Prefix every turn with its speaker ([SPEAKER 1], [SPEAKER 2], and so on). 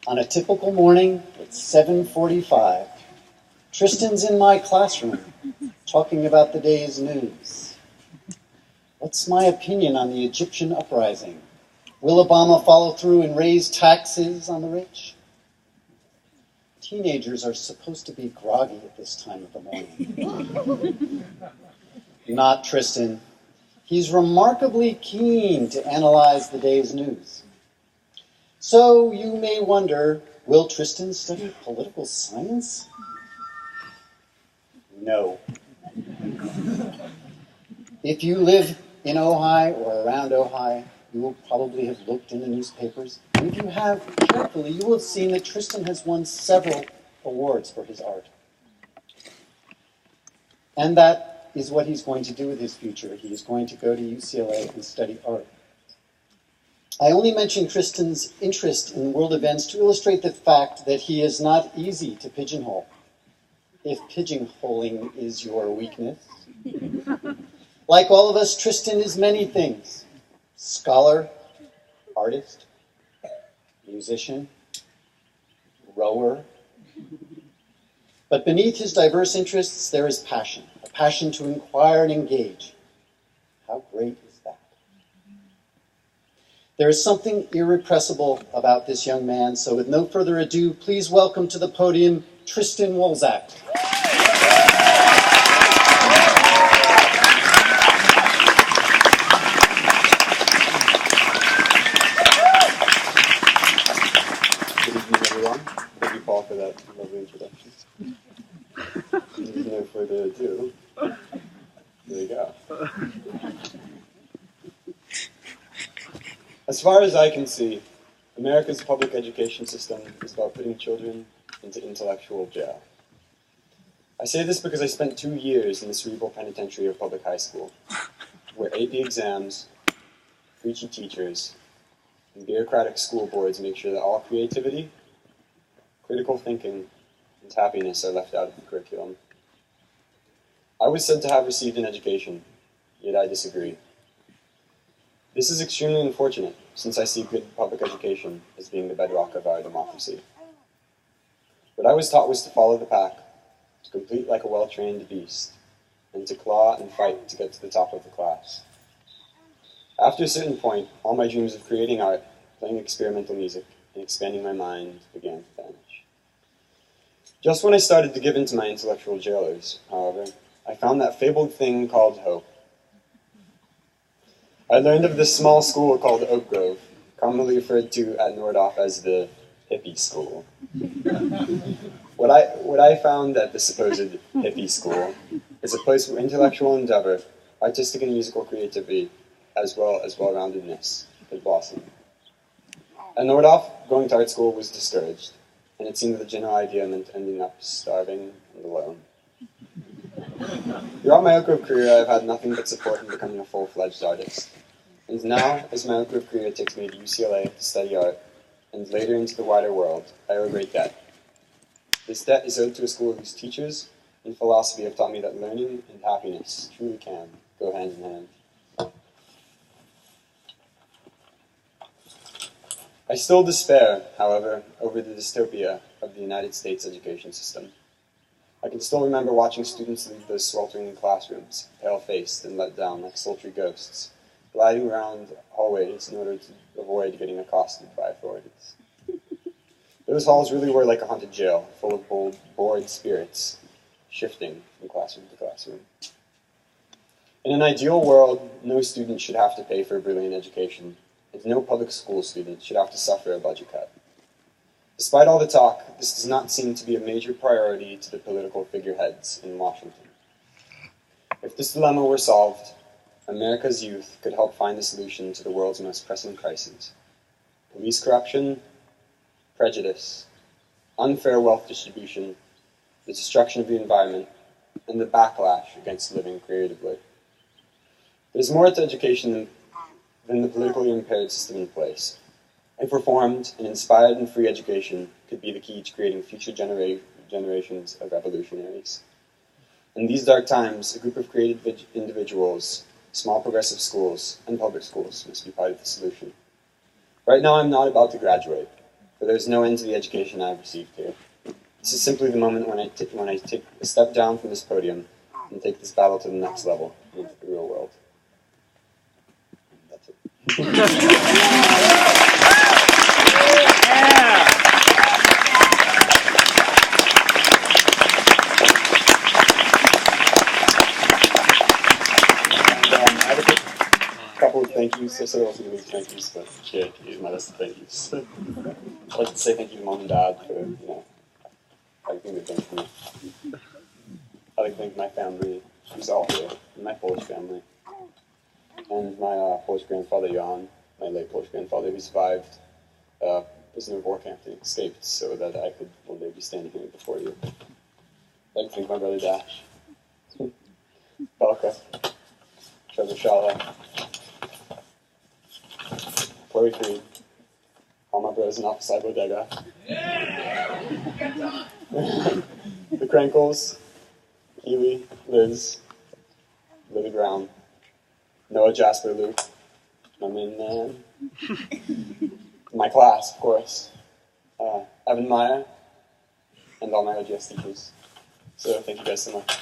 [SPEAKER 1] On a typical morning, it's 7:45. Tristan's in my classroom, talking about the day's news. What's my opinion on the Egyptian uprising? Will Obama follow through and raise taxes on the rich? Teenagers are supposed to be groggy at this time of the morning. Not Tristan. He's remarkably keen to analyze the day's news. So you may wonder, will Tristan study political science? No. If you live in Ojai or around Ojai, you will probably have looked in the newspapers. And if you have carefully, you will have seen that Tristan has won several awards for his art. And that is what he's going to do with his future. He is going to go to UCLA and study art. I only mention Tristan's interest in world events to illustrate the fact that he is not easy to pigeonhole. If pigeonholing is your weakness. Like all of us, Tristan is many things. Scholar, artist, musician, rower. But beneath his diverse interests, there is passion, a passion to inquire and engage. How great is that? There is something irrepressible about this young man, so with no further ado, please welcome to the podium Tristan Walczak.
[SPEAKER 2] Good evening, everyone. Thank you, Paul, for that lovely introduction. With no further ado, here we go. As far as I can see, America's public education system is about putting children into intellectual jail. I say this because I spent 2 years in the cerebral penitentiary of public high school, where AP exams, preachy teachers, and bureaucratic school boards make sure that all creativity, critical thinking, and happiness are left out of the curriculum. I was said to have received an education, yet I disagree. This is extremely unfortunate, since I see good public education as being the bedrock of our democracy. What I was taught was to follow the pack, to compete like a well-trained beast, and to claw and fight to get to the top of the class. After a certain point, all my dreams of creating art, playing experimental music, and expanding my mind began to vanish. Just when I started to give in to my intellectual jailers, however, I found that fabled thing called hope. I learned of this small school called Oak Grove, commonly referred to at Nordhoff as the hippie school. What I found at the supposed hippie school is a place where intellectual endeavor, artistic and musical creativity, as well as well-roundedness, could blossom. At Nordhoff, going to art school was discouraged, and it seemed that the general idea meant ending up starving and alone. Throughout my Oak Grove career, I've had nothing but support in becoming a full-fledged artist. And now, as my Oak Grove career takes me to UCLA to study art, and later into the wider world, I owe a great debt. This debt is owed to a school whose teachers and philosophy have taught me that learning and happiness truly can go hand in hand. I still despair, however, over the dystopia of the United States education system. I can still remember watching students leave those sweltering classrooms, pale-faced and let down like sultry ghosts, gliding around hallways in order to avoid getting accosted by authorities. Those halls really were like a haunted jail, full of bored spirits, shifting from classroom to classroom. In an ideal world, no student should have to pay for a brilliant education, and no public school student should have to suffer a budget cut. Despite all the talk, this does not seem to be a major priority to the political figureheads in Washington. If this dilemma were solved, America's youth could help find the solution to the world's most pressing crises: police corruption, prejudice, unfair wealth distribution, the destruction of the environment, and the backlash against living creatively. There's more to education than the politically impaired system in place. If reformed, an inspired and free education could be the key to creating future generations of revolutionaries. In these dark times, a group of creative individuals, small progressive schools, and public schools must be part of the solution. Right now, I'm not about to graduate, for there is no end to the education I have received here. This is simply the moment when I take a step down from this podium and take this battle to the next level, into the real world. That's it. I have a couple of thank yous. I said I wasn't going to do thank yous, but yeah, here's my list of thank yous. I'd like to say thank you to Mom and Dad for, everything they've done for me. I'd like to thank my family, who's all here, and my Polish family, and my Polish grandfather, Jan, my late Polish grandfather, who survived prisoner of war camp and escaped so that I could one day be standing here before you. I'd like to thank my brother Dash, Belka, Trevor Shala, Chloe Creed, all my brothers in Alpha Psi Bodega, the Krankles, Ely, Liz, Libby Brown, Noah, Jasper, Luke, my main man, my class, of course, Evan Meyer, and all my OGS teachers. So thank you guys so much.